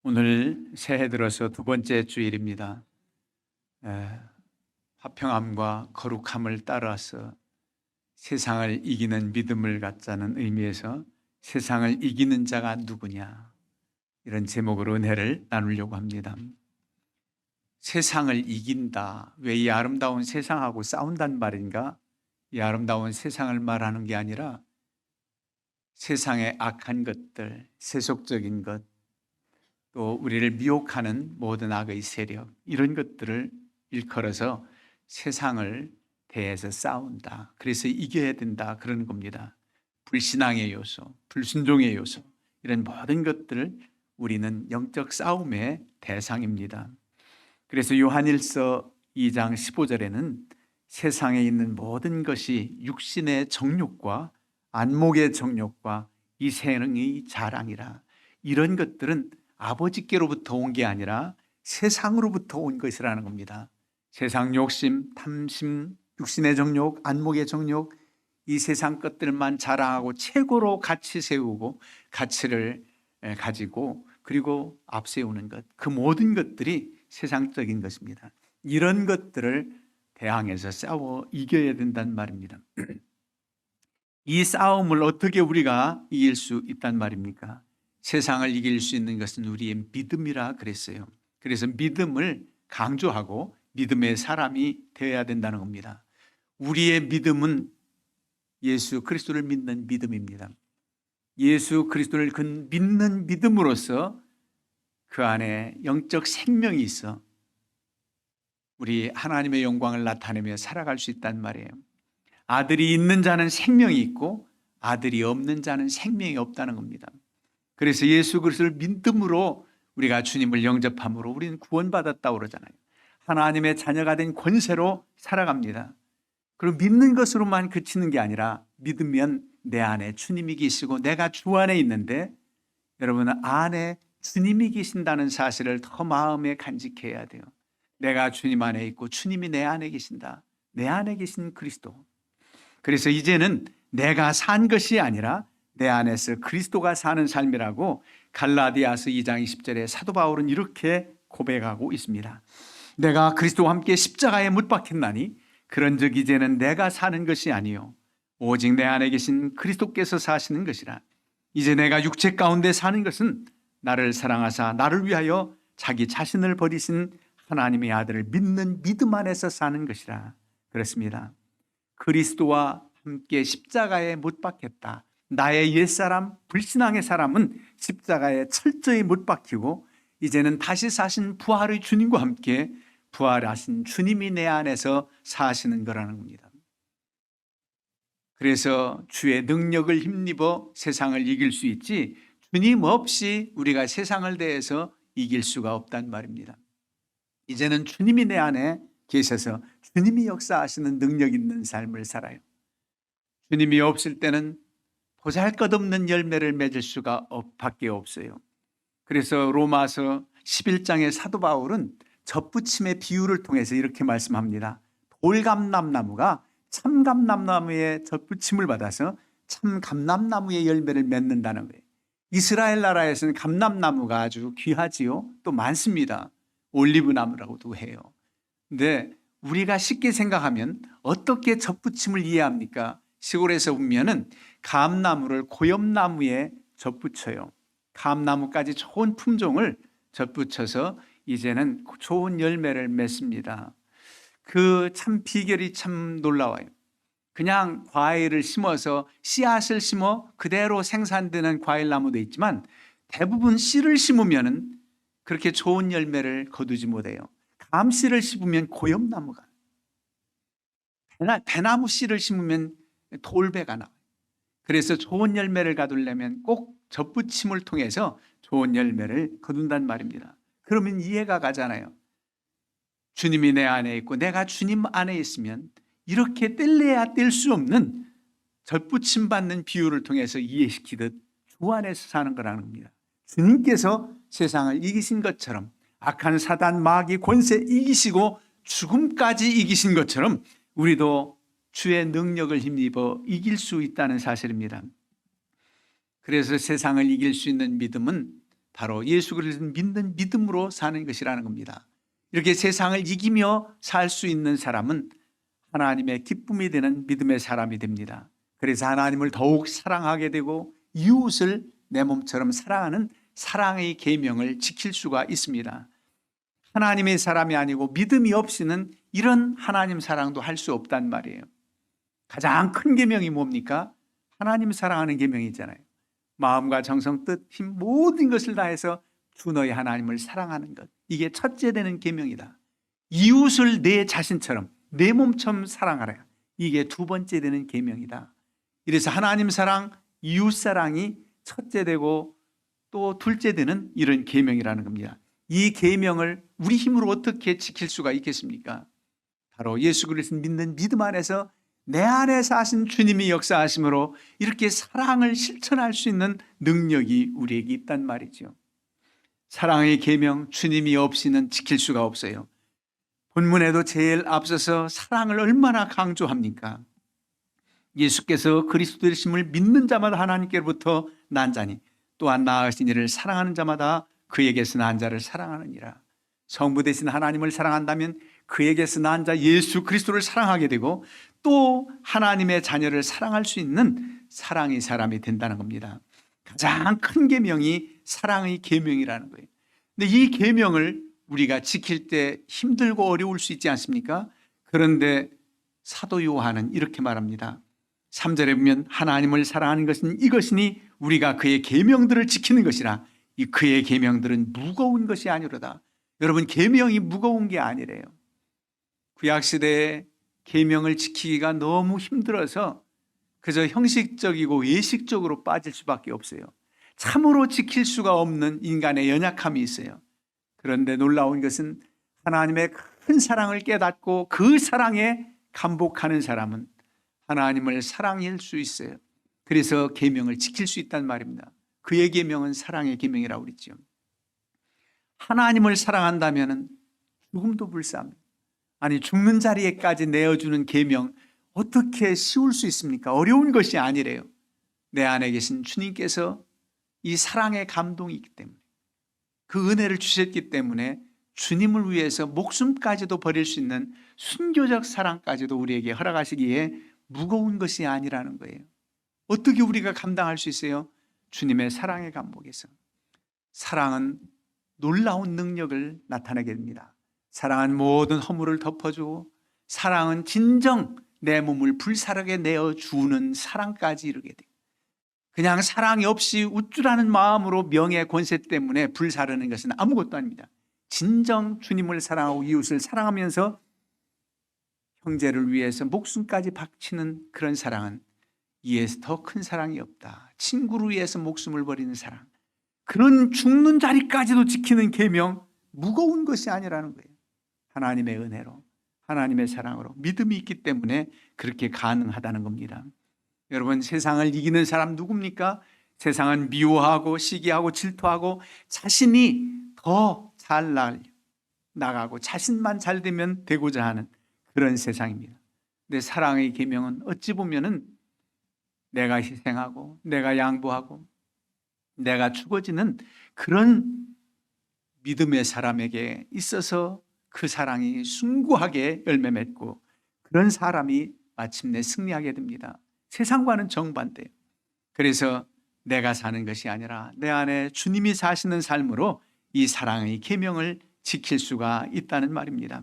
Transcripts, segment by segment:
오늘 새해 들어서 두 번째 주일입니다. 화평함과 거룩함을 따라서 세상을 이기는 믿음을 갖자는 의미에서 세상을 이기는 자가 누구냐, 이런 제목으로 은혜를 나누려고 합니다. 세상을 이긴다. 왜 이 아름다운 세상하고 싸운단 말인가? 이 아름다운 세상을 말하는 게 아니라 세상의 악한 것들, 세속적인 것, 또 우리를 미혹하는 모든 악의 세력, 이런 것들을 일컬어서 세상을 대해서 싸운다. 그래서 이겨야 된다, 그러는 겁니다. 불신앙의 요소, 불순종의 요소, 이런 모든 것들을 우리는 영적 싸움의 대상입니다. 그래서 요한일서 2장 15절에는 세상에 있는 모든 것이 육신의 정욕과 안목의 정욕과 이 세상의 자랑이라, 이런 것들은 아버지께로부터 온 게 아니라 세상으로부터 온 것이라는 겁니다. 세상 욕심, 탐심, 육신의 정욕, 안목의 정욕, 이 세상 것들만 자랑하고 최고로 가치 세우고 가치를 가지고 그리고 앞세우는 것, 그 모든 것들이 세상적인 것입니다. 이런 것들을 대항해서 싸워 이겨야 된다는 말입니다. 이 싸움을 어떻게 우리가 이길 수 있단 말입니까? 세상을 이길 수 있는 것은 우리의 믿음이라 그랬어요. 그래서 믿음을 강조하고 믿음의 사람이 되어야 된다는 겁니다. 우리의 믿음은 예수 그리스도를 믿는 믿음입니다. 예수 그리스도를 믿는 믿음으로써 그 안에 영적 생명이 있어 우리 하나님의 영광을 나타내며 살아갈 수 있단 말이에요. 아들이 있는 자는 생명이 있고 아들이 없는 자는 생명이 없다는 겁니다. 그래서 예수 그리스도를 믿음으로 우리가 주님을 영접함으로 우리는 구원받았다고 그러잖아요. 하나님의 자녀가 된 권세로 살아갑니다. 그리고 믿는 것으로만 그치는 게 아니라 믿으면 내 안에 주님이 계시고 내가 주 안에 있는데, 여러분 안에 주님이 계신다는 사실을 더 마음에 간직해야 돼요. 내가 주님 안에 있고 주님이 내 안에 계신다. 내 안에 계신 그리스도. 그래서 이제는 내가 산 것이 아니라 내 안에서 그리스도가 사는 삶이라고 갈라디아서 2장 20절에 사도 바울은 이렇게 고백하고 있습니다. 내가 그리스도와 함께 십자가에 못 박혔나니 그런즉 이제는 내가 사는 것이 아니요 오직 내 안에 계신 그리스도께서 사시는 것이라. 이제 내가 육체 가운데 사는 것은 나를 사랑하사 나를 위하여 자기 자신을 버리신 하나님의 아들을 믿는 믿음 안에서 사는 것이라. 그렇습니다. 그리스도와 함께 십자가에 못 박혔다. 나의 옛사람, 불신앙의 사람은 십자가에 철저히 못 박히고 이제는 다시 사신 부활의 주님과 함께 부활하신 주님이 내 안에서 사시는 거라는 겁니다. 그래서 주의 능력을 힘입어 세상을 이길 수 있지, 주님 없이 우리가 세상을 대해서 이길 수가 없단 말입니다. 이제는 주님이 내 안에 계셔서 주님이 역사하시는 능력 있는 삶을 살아요. 주님이 없을 때는 보잘것없는 열매를 맺을 수가 밖에 없어요. 그래서 로마서 11장의 사도 바울은 젖붙임의 비유를 통해서 이렇게 말씀합니다. 돌감람나무가 참감람나무의 젖붙임을 받아서 참감람나무의 열매를 맺는다는 거예요. 이스라엘 나라에서는 감람나무가 아주 귀하지요. 또 많습니다. 올리브나무라고도 해요. 근데 우리가 쉽게 생각하면 어떻게 젖붙임을 이해합니까? 시골에서 보면은 감나무를 고엽나무에 젖붙여요. 감나무까지 좋은 품종을 젖붙여서 이제는 좋은 열매를 맺습니다. 그 참 비결이 참 놀라워요. 그냥 과일을 심어서 씨앗을 심어 그대로 생산되는 과일나무도 있지만 대부분 씨를 심으면은 그렇게 좋은 열매를 거두지 못해요. 감씨를 심으면 고엽나무가, 대나무 씨를 심으면 돌배가 나와요. 그래서 좋은 열매를 거두려면 꼭 젖붙임을 통해서 좋은 열매를 거둔단 말입니다. 그러면 이해가 가잖아요. 주님이 내 안에 있고 내가 주님 안에 있으면 이렇게 뗄래야 뗄 수 없는 젖붙임 받는 비유를 통해서 이해시키듯 주 안에서 사는 거라는 겁니다. 주님께서 세상을 이기신 것처럼, 악한 사단 마귀 권세 이기시고 죽음까지 이기신 것처럼 우리도 주의 능력을 힘입어 이길 수 있다는 사실입니다. 그래서 세상을 이길 수 있는 믿음은 바로 예수 그리스도를 믿는 믿음으로 사는 것이라는 겁니다. 이렇게 세상을 이기며 살 수 있는 사람은 하나님의 기쁨이 되는 믿음의 사람이 됩니다. 그래서 하나님을 더욱 사랑하게 되고 이웃을 내 몸처럼 사랑하는 사랑의 계명을 지킬 수가 있습니다. 하나님의 사람이 아니고 믿음이 없이는 이런 하나님 사랑도 할 수 없단 말이에요. 가장 큰 계명이 뭡니까? 하나님 사랑하는 계명이잖아요. 마음과 정성, 뜻, 힘 모든 것을 다해서 주 너희 하나님을 사랑하는 것. 이게 첫째 되는 계명이다. 이웃을 내 자신처럼 내 몸처럼 사랑하라. 이게 두 번째 되는 계명이다. 이래서 하나님 사랑, 이웃 사랑이 첫째 되고 또 둘째 되는 이런 계명이라는 겁니다. 이 계명을 우리 힘으로 어떻게 지킬 수가 있겠습니까? 바로 예수 그리스도를 믿는 믿음 안에서 내 안에 사신 주님이 역사하심으로 이렇게 사랑을 실천할 수 있는 능력이 우리에게 있단 말이죠. 사랑의 계명, 주님이 없이는 지킬 수가 없어요. 본문에도 제일 앞서서 사랑을 얼마나 강조합니까? 예수께서 그리스도 되심을 믿는 자마다 하나님께로부터 난 자니 또한 낳으신 이를 사랑하는 자마다 그에게서 난 자를 사랑하느니라. 성부 되신 하나님을 사랑한다면 그에게서 난 자 예수 그리스도를 사랑하게 되고 또 하나님의 자녀를 사랑할 수 있는 사랑의 사람이 된다는 겁니다. 가장 큰 계명이 사랑의 계명이라는 거예요. 근데 이 계명을 우리가 지킬 때 힘들고 어려울 수 있지 않습니까? 그런데 사도 요한은 이렇게 말합니다. 3절에 보면 하나님을 사랑하는 것은 이것이니 우리가 그의 계명들을 지키는 것이라. 이 그의 계명들은 무거운 것이 아니로다. 여러분, 계명이 무거운 게 아니래요. 구약시대에 계명을 지키기가 너무 힘들어서 그저 형식적이고 외식적으로 빠질 수밖에 없어요. 참으로 지킬 수가 없는 인간의 연약함이 있어요. 그런데 놀라운 것은 하나님의 큰 사랑을 깨닫고 그 사랑에 감복하는 사람은 하나님을 사랑할 수 있어요. 그래서 계명을 지킬 수 있단 말입니다. 그의 계명은 사랑의 계명이라고 그랬죠. 하나님을 사랑한다면 죽음도 불사합니다. 아니, 죽는 자리에까지 내어주는 계명 어떻게 쉬울 수 있습니까? 어려운 것이 아니래요. 내 안에 계신 주님께서 이 사랑의 감동이 있기 때문에, 그 은혜를 주셨기 때문에 주님을 위해서 목숨까지도 버릴 수 있는 순교적 사랑까지도 우리에게 허락하시기에 무거운 것이 아니라는 거예요. 어떻게 우리가 감당할 수 있어요? 주님의 사랑의 감목에서. 사랑은 놀라운 능력을 나타내게 됩니다. 사랑은 모든 허물을 덮어주고, 사랑은 진정 내 몸을 불사르게 내어주는 사랑까지 이루게 돼요. 그냥 사랑이 없이 우쭐하는 마음으로 명예 권세 때문에 불사르는 것은 아무것도 아닙니다. 진정 주님을 사랑하고 이웃을 사랑하면서 형제를 위해서 목숨까지 바치는 그런 사랑은 이에서 더 큰 사랑이 없다. 친구를 위해서 목숨을 버리는 사랑, 그런 죽는 자리까지도 지키는 계명, 무거운 것이 아니라는 거예요. 하나님의 은혜로, 하나님의 사랑으로, 믿음이 있기 때문에 그렇게 가능하다는 겁니다. 여러분, 세상을 이기는 사람 누굽니까? 세상은 미워하고 시기하고 질투하고 자신이 더 잘 나가고 자신만 잘 되면 되고자 하는 그런 세상입니다. 근데 사랑의 계명은 어찌 보면은 내가 희생하고 내가 양보하고 내가 죽어지는 그런 믿음의 사람에게 있어서 그 사랑이 숭고하게 열매 맺고 그런 사람이 마침내 승리하게 됩니다. 세상과는 정반대예요. 그래서 내가 사는 것이 아니라 내 안에 주님이 사시는 삶으로 이 사랑의 계명을 지킬 수가 있다는 말입니다.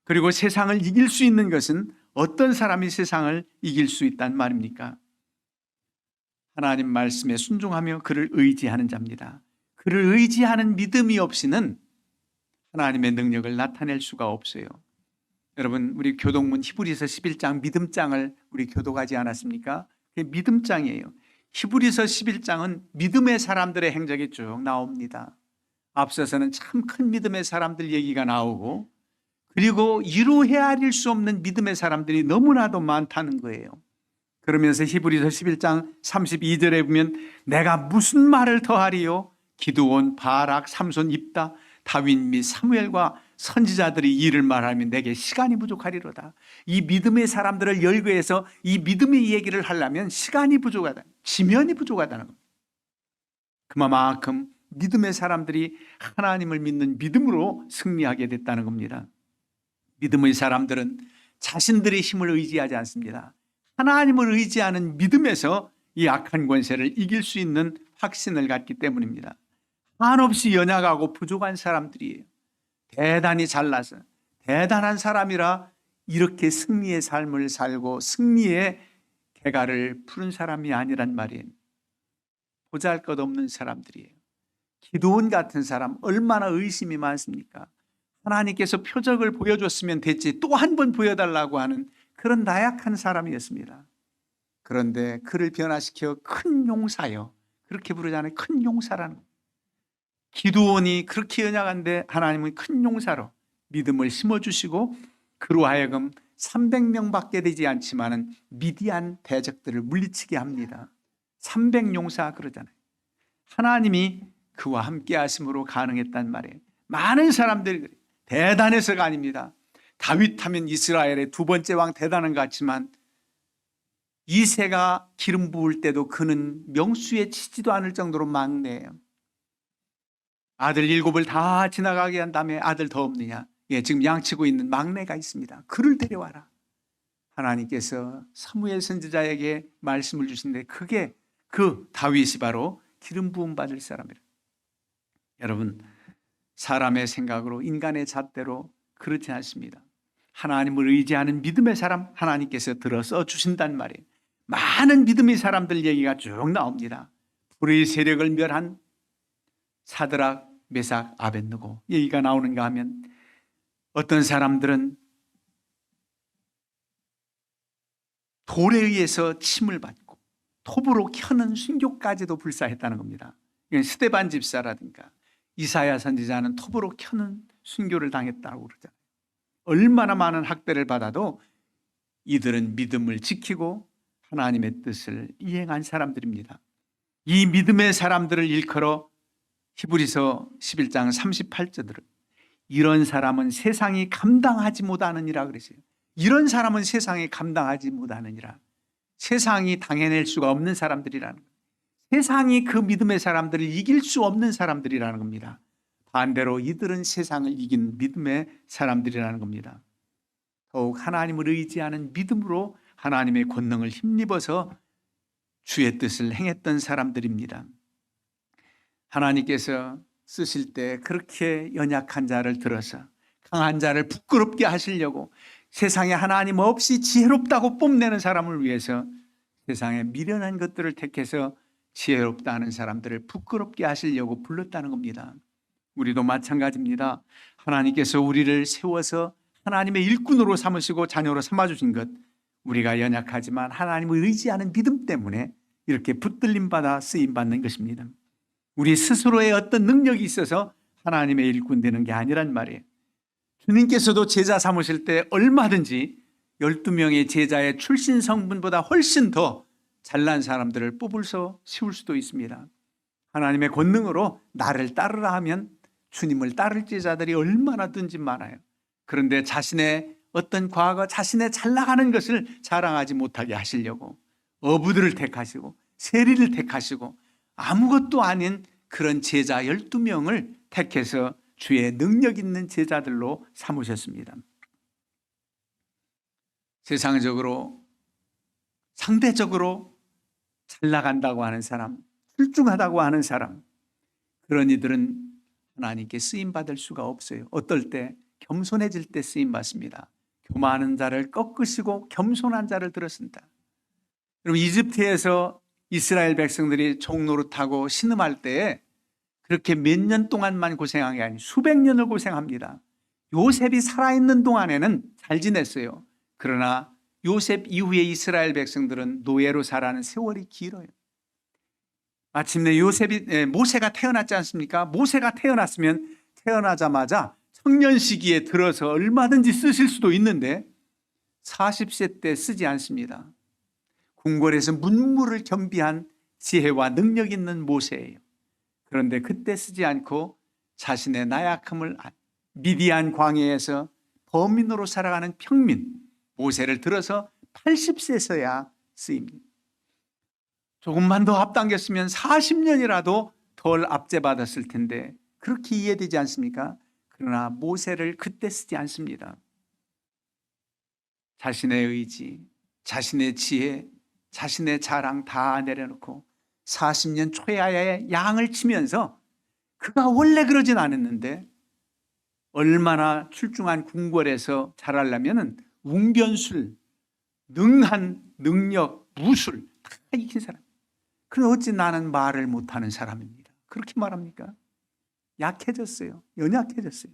그리고 세상을 이길 수 있는 것은 어떤 사람이 세상을 이길 수 있다는 말입니까? 하나님 말씀에 순종하며 그를 의지하는 자입니다. 그를 의지하는 믿음이 없이는 하나님의 능력을 나타낼 수가 없어요. 여러분, 우리 교동문 히브리서 11장 믿음장을 우리 교독하지 않았습니까? 그게 믿음장이에요. 히브리서 11장은 믿음의 사람들의 행적이 쭉 나옵니다. 앞서서는 참 큰 믿음의 사람들 얘기가 나오고, 그리고 이루 헤아릴 수 없는 믿음의 사람들이 너무나도 많다는 거예요. 그러면서 히브리서 11장 32절에 보면 내가 무슨 말을 더하리요? 기드온, 바락, 삼손, 입다, 다윗 및 사무엘과 선지자들이 이를 말하면 내게 시간이 부족하리로다. 이 믿음의 사람들을 열거해서 이 믿음의 얘기를 하려면 시간이 부족하다, 지면이 부족하다는 겁니다. 그만큼 믿음의 사람들이 하나님을 믿는 믿음으로 승리하게 됐다는 겁니다. 믿음의 사람들은 자신들의 힘을 의지하지 않습니다. 하나님을 의지하는 믿음에서 이 악한 권세를 이길 수 있는 확신을 갖기 때문입니다. 한없이 연약하고 부족한 사람들이에요. 대단히 잘나서 대단한 사람이라 이렇게 승리의 삶을 살고 승리의 개가를 푸는 사람이 아니란 말이에요. 보잘것없는 사람들이에요. 기드온 같은 사람 얼마나 의심이 많습니까? 하나님께서 표적을 보여줬으면 됐지 또 한 번 보여달라고 하는 그런 나약한 사람이었습니다. 그런데 그를 변화시켜 큰 용사요, 그렇게 부르잖아요. 큰 용사라는 거예요. 기드온이 그렇게 연약한데 하나님은 큰 용사로 믿음을 심어주시고 그로 하여금 300명밖에 되지 않지만은 미디안 대적들을 물리치게 합니다. 300용사 그러잖아요. 하나님이 그와 함께 하심으로 가능했단 말이에요. 많은 사람들이 대단해서가 아닙니다. 다윗 하면 이스라엘의 두 번째 왕 대단한 것 같지만 이새가 기름 부을 때도 그는 명수에 치지도 않을 정도로 막내예요. 아들 7을 다 지나가게 한 다음에 아들 더 없느냐? 예, 지금 양치고 있는 막내가 있습니다. 그를 데려와라. 하나님께서 사무엘 선지자에게 말씀을 주신데 그게 그 다윗이 바로 기름 부음 받을 사람이라. 여러분, 사람의 생각으로 인간의 잣대로 그렇지 않습니다. 하나님을 의지하는 믿음의 사람 하나님께서 들어서 주신단 말이에요. 많은 믿음의 사람들 얘기가 쭉 나옵니다. 불의 세력을 멸한 사드락, 메삭, 아벳느고 얘기가 나오는가 하면 어떤 사람들은 돌에 의해서 침을 받고 톱으로 켜는 순교까지도 불사했다는 겁니다. 스데반 집사라든가 이사야 선지자는 톱으로 켜는 순교를 당했다고 그러잖아요. 얼마나 많은 학대를 받아도 이들은 믿음을 지키고 하나님의 뜻을 이행한 사람들입니다. 이 믿음의 사람들을 일컬어 히브리서 11장 38절을 이런 사람은 세상이 감당하지 못하느니라 그러세요. 이런 사람은 세상이 감당하지 못하느니라. 세상이 당해낼 수가 없는 사람들이라는 거예요. 세상이 그 믿음의 사람들을 이길 수 없는 사람들이라는 겁니다. 반대로 이들은 세상을 이긴 믿음의 사람들이라는 겁니다. 더욱 하나님을 의지하는 믿음으로 하나님의 권능을 힘입어서 주의 뜻을 행했던 사람들입니다. 하나님께서 쓰실 때 그렇게 연약한 자를 들어서 강한 자를 부끄럽게 하시려고 세상에 하나님 없이 지혜롭다고 뽐내는 사람을 위해서 세상에 미련한 것들을 택해서 지혜롭다 하는 사람들을 부끄럽게 하시려고 불렀다는 겁니다. 우리도 마찬가지입니다. 하나님께서 우리를 세워서 하나님의 일꾼으로 삼으시고 자녀로 삼아주신 것, 우리가 연약하지만 하나님을 의지하는 믿음 때문에 이렇게 붙들림받아 쓰임받는 것입니다. 우리 스스로의 어떤 능력이 있어서 하나님의 일꾼 되는 게 아니란 말이에요. 주님께서도 제자 삼으실 때 얼마든지 12명의 제자의 출신 성분보다 훨씬 더 잘난 사람들을 뽑을서 세울 수도 있습니다. 하나님의 권능으로 나를 따르라 하면 주님을 따를 제자들이 얼마나든지 많아요. 그런데 자신의 어떤 과거, 자신의 잘 나가는 것을 자랑하지 못하게 하시려고 어부들을 택하시고 세리를 택하시고 아무것도 아닌 그런 제자 12명을 택해서 주의 능력 있는 제자들로 삼으셨습니다. 세상적으로 상대적으로 잘 나간다고 하는 사람, 출중하다고 하는 사람, 그런 이들은 하나님께 쓰임받을 수가 없어요. 어떨 때? 겸손해질 때 쓰임받습니다. 교만한 자를 꺾으시고 겸손한 자를 들으신다. 여러분, 이집트에서 이스라엘 백성들이 종노릇하고 신음할 때에 그렇게 몇 년 동안만 고생한 게 아니고 수백 년을 고생합니다. 요셉이 살아있는 동안에는 잘 지냈어요. 그러나 요셉 이후에 이스라엘 백성들은 노예로 살아가는 세월이 길어요. 마침내 모세가 태어났지 않습니까? 모세가 태어났으면 태어나자마자 청년 시기에 들어서 얼마든지 쓰실 수도 있는데 40세 때 쓰지 않습니다. 궁궐에서 문무를 겸비한 지혜와 능력 있는 모세예요. 그런데 그때 쓰지 않고 자신의 나약함을 미디안 광야에서 범인으로 살아가는 평민 모세를 들어서 80세서야 쓰입니다. 조금만 더 앞당겼으면 40년이라도 덜 압제받았을 텐데 그렇게 이해되지 않습니까? 그러나 모세를 그때 쓰지 않습니다. 자신의 의지, 자신의 지혜, 자신의 자랑 다 내려놓고 40년 초야에 양을 치면서 그가 원래 그러진 않았는데 얼마나 출중한 궁궐에서 자라려면 웅변술, 능한 능력, 무술 다 익힌 사람. 그런데 어찌 나는 말을 못하는 사람입니다. 그렇게 말합니까? 약해졌어요. 연약해졌어요.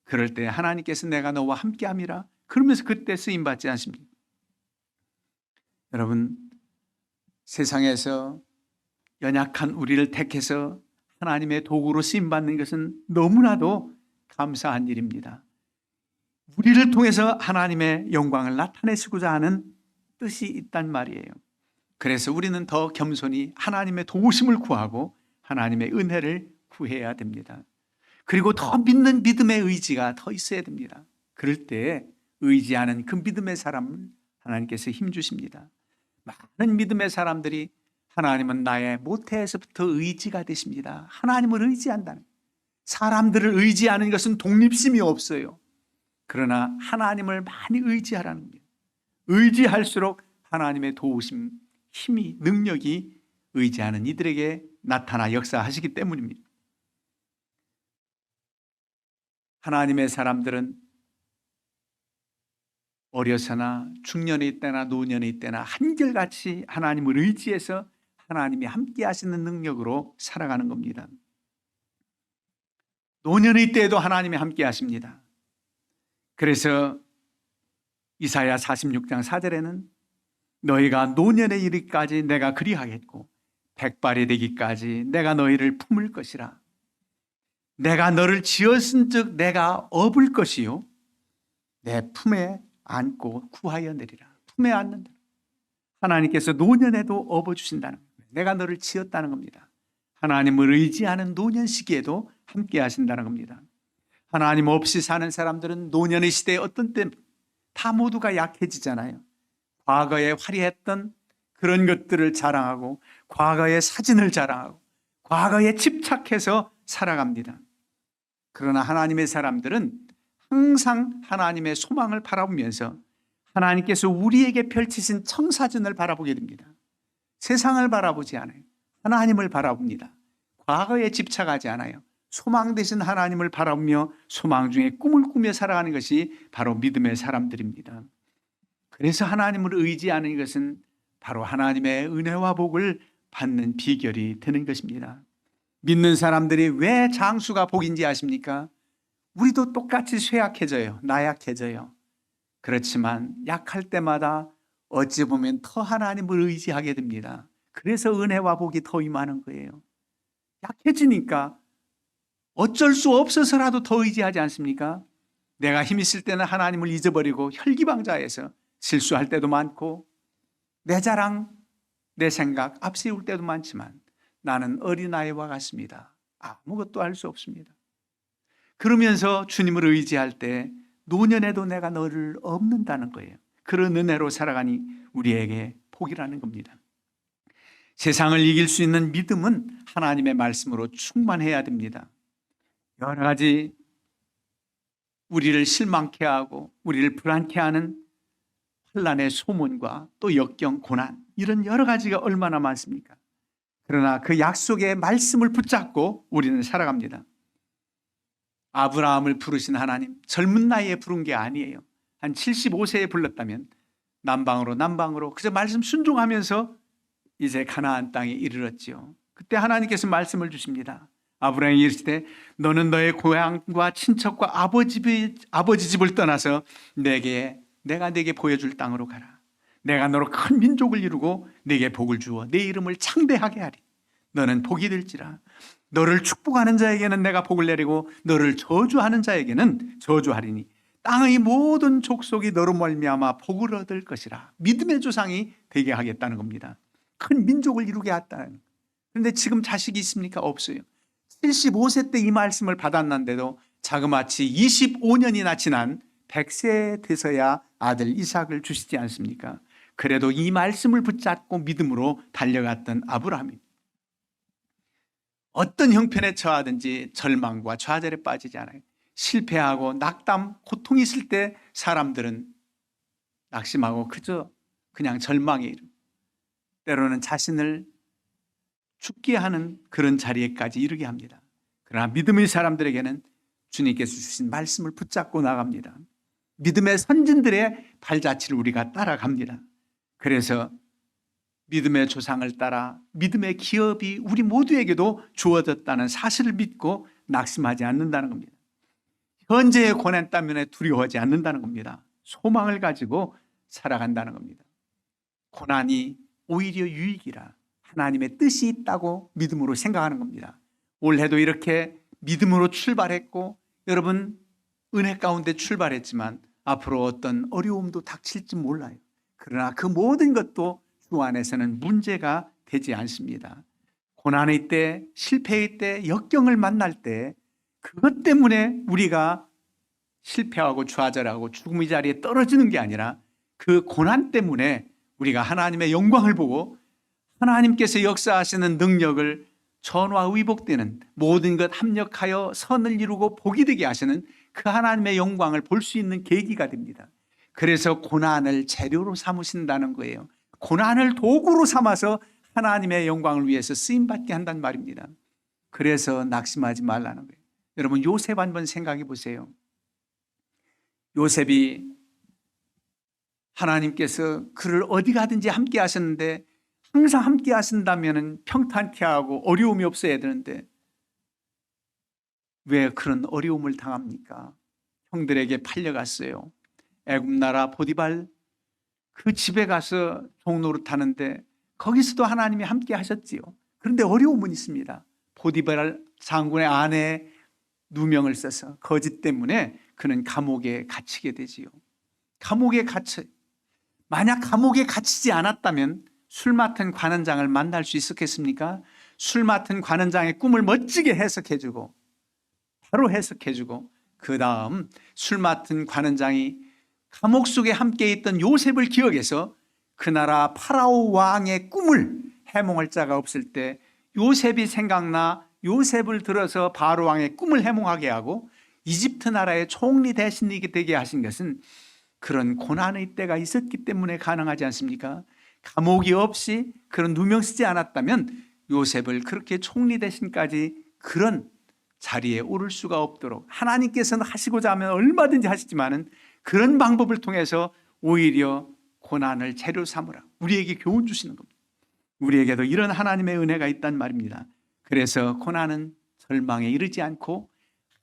그럴 때 하나님께서 내가 너와 함께함이라 그러면서 그때 쓰임받지 않습니까? 여러분, 세상에서 연약한 우리를 택해서 하나님의 도구로 쓰임받는 것은 너무나도 감사한 일입니다. 우리를 통해서 하나님의 영광을 나타내시고자 하는 뜻이 있단 말이에요. 그래서 우리는 더 겸손히 하나님의 도우심을 구하고 하나님의 은혜를 구해야 됩니다. 그리고 더 믿는 믿음의 의지가 더 있어야 됩니다. 그럴 때 의지하는 그 믿음의 사람을 하나님께서 힘주십니다. 많은 믿음의 사람들이 하나님은 나의 모태에서부터 의지가 되십니다. 하나님을 의지한다는, 사람들을 의지하는 것은 독립심이 없어요. 그러나 하나님을 많이 의지하라는 겁니다. 의지할수록 하나님의 도우심, 힘이, 능력이 의지하는 이들에게 나타나 역사하시기 때문입니다. 하나님의 사람들은 어려서나 중년에 있거나 노년에 있거나 한결같이 하나님을 의지해서 하나님이 함께 하시는 능력으로 살아가는 겁니다. 노년의 때에도 하나님이 함께 하십니다. 그래서 이사야 46장 4절에는 너희가 노년에 이르기까지 내가 그리하겠고 백발이 되기까지 내가 너희를 품을 것이라. 내가 너를 지었은즉 내가 업을 것이요 내 품에 안고 구하여 내리라. 품에 안는다. 하나님께서 노년에도 업어주신다는 거예요. 내가 너를 지었다는 겁니다. 하나님을 의지하는 노년 시기에도 함께 하신다는 겁니다. 하나님 없이 사는 사람들은 노년의 시대에 어떤 때 다 모두가 약해지잖아요. 과거에 화려했던 그런 것들을 자랑하고 과거의 사진을 자랑하고 과거에 집착해서 살아갑니다. 그러나 하나님의 사람들은 항상 하나님의 소망을 바라보면서 하나님께서 우리에게 펼치신 청사진을 바라보게 됩니다. 세상을 바라보지 않아요. 하나님을 바라봅니다. 과거에 집착하지 않아요. 소망 되신 하나님을 바라보며 소망 중에 꿈을 꾸며 살아가는 것이 바로 믿음의 사람들입니다. 그래서 하나님을 의지하는 것은 바로 하나님의 은혜와 복을 받는 비결이 되는 것입니다. 믿는 사람들이 왜 장수가 복인지 아십니까? 우리도 똑같이 쇠약해져요. 나약해져요. 그렇지만 약할 때마다 어찌 보면 더 하나님을 의지하게 됩니다. 그래서 은혜와 복이 더 임하는 거예요. 약해지니까 어쩔 수 없어서라도 더 의지하지 않습니까? 내가 힘 있을 때는 하나님을 잊어버리고 혈기방자해서 실수할 때도 많고 내 자랑, 내 생각 앞세울 때도 많지만 나는 어린아이와 같습니다. 아무것도 할 수 없습니다. 그러면서 주님을 의지할 때 노년에도 내가 너를 없는다는 거예요. 그런 은혜로 살아가니 우리에게 복이라는 겁니다. 세상을 이길 수 있는 믿음은 하나님의 말씀으로 충만해야 됩니다. 여러 가지 우리를 실망케 하고 우리를 불안케 하는 환난의 소문과 또 역경, 고난 이런 여러 가지가 얼마나 많습니까? 그러나 그 약속의 말씀을 붙잡고 우리는 살아갑니다. 아브라함을 부르신 하나님, 젊은 나이에 부른 게 아니에요. 한 75세에 불렀다면 남방으로 그저 말씀 순종하면서 이제 가나안 땅에 이르렀지요. 그때 하나님께서 말씀을 주십니다. 아브라함이 이르시되 너는 너의 고향과 친척과 아버지 집을 떠나서 내가 내게 보여줄 땅으로 가라. 내가 너로 큰 민족을 이루고 내게 복을 주어 내 이름을 창대하게 하리. 너는 복이 될지라. 너를 축복하는 자에게는 내가 복을 내리고 너를 저주하는 자에게는 저주하리니 땅의 모든 족속이 너로 말미암아 복을 얻을 것이라. 믿음의 조상이 되게 하겠다는 겁니다. 큰 민족을 이루게 했다는. 그런데 지금 자식이 있습니까? 없어요. 75세 때 이 말씀을 받았는데도 자그마치 25년이나 지난 100세 돼서야 아들 이삭을 주시지 않습니까? 그래도 이 말씀을 붙잡고 믿음으로 달려갔던 아브라함입니다. 어떤 형편에 처하든지 절망과 좌절에 빠지지 않아요. 실패하고 낙담, 고통이 있을 때 사람들은 낙심하고 그냥 절망에 이르고 때로는 자신을 죽게 하는 그런 자리에까지 이르게 합니다. 그러나 믿음의 사람들에게는 주님께서 주신 말씀을 붙잡고 나갑니다. 믿음의 선진들의 발자취를 우리가 따라갑니다. 그래서 믿음의 조상을 따라 믿음의 기업이 우리 모두에게도 주어졌다는 사실을 믿고 낙심하지 않는다는 겁니다. 현재의 고난 때문에 두려워하지 않는다는 겁니다. 소망을 가지고 살아간다는 겁니다. 고난이 오히려 유익이라 하나님의 뜻이 있다고 믿음으로 생각하는 겁니다. 올해도 이렇게 믿음으로 출발했고 여러분 은혜 가운데 출발했지만 앞으로 어떤 어려움도 닥칠지 몰라요. 그러나 그 모든 것도 주 안에서는 문제가 되지 않습니다. 고난의 때, 실패의 때, 역경을 만날 때 그것 때문에 우리가 실패하고 좌절하고 죽음의 자리에 떨어지는 게 아니라 그 고난 때문에 우리가 하나님의 영광을 보고 하나님께서 역사하시는 능력을 전화 의복되는 모든 것 합력하여 선을 이루고 복이 되게 하시는 그 하나님의 영광을 볼 수 있는 계기가 됩니다. 그래서 고난을 재료로 삼으신다는 거예요. 고난을 도구로 삼아서 하나님의 영광을 위해서 쓰임받게 한단 말입니다. 그래서 낙심하지 말라는 거예요. 여러분 요셉 한번 생각해 보세요. 요셉이 하나님께서 그를 어디 가든지 함께 하셨는데 항상 함께 하신다면 평탄케 하고 어려움이 없어야 되는데 왜 그런 어려움을 당합니까? 형들에게 팔려갔어요. 애굽 나라 보디발 그 집에 가서 종노릇 하는데 거기서도 하나님이 함께 하셨지요. 그런데 어려움은 있습니다. 보디발 장군의 아내에 누명을 써서 거짓 때문에 그는 감옥에 갇히게 되지요. 감옥에 갇혀 만약 감옥에 갇히지 않았다면 술 맡은 관원장을 만날 수 있었겠습니까? 술 맡은 관원장의 꿈을 멋지게 해석해주고 바로 해석해주고 그 다음 술 맡은 관원장이 감옥 속에 함께 있던 요셉을 기억해서 그 나라 파라오 왕의 꿈을 해몽할 자가 없을 때 요셉이 생각나 요셉을 들어서 바로 왕의 꿈을 해몽하게 하고 이집트 나라의 총리 대신이 되게 하신 것은 그런 고난의 때가 있었기 때문에 가능하지 않습니까? 감옥이 없이 그런 누명 쓰지 않았다면 요셉을 그렇게 총리 대신까지 그런 자리에 오를 수가 없도록 하나님께서는 하시고자 하면 얼마든지 하시지만은 그런 방법을 통해서 오히려 고난을 재료 삼으라 우리에게 교훈 주시는 겁니다. 우리에게도 이런 하나님의 은혜가 있단 말입니다. 그래서 고난은 절망에 이르지 않고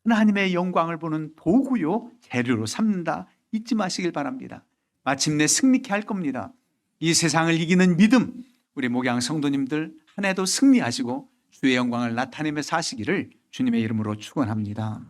하나님의 영광을 보는 도구요 재료로 삼는다 잊지 마시길 바랍니다. 마침내 승리케 할 겁니다. 이 세상을 이기는 믿음 우리 목양 성도님들 한 해도 승리하시고 주의 영광을 나타내며 사시기를 주님의 이름으로 축원합니다.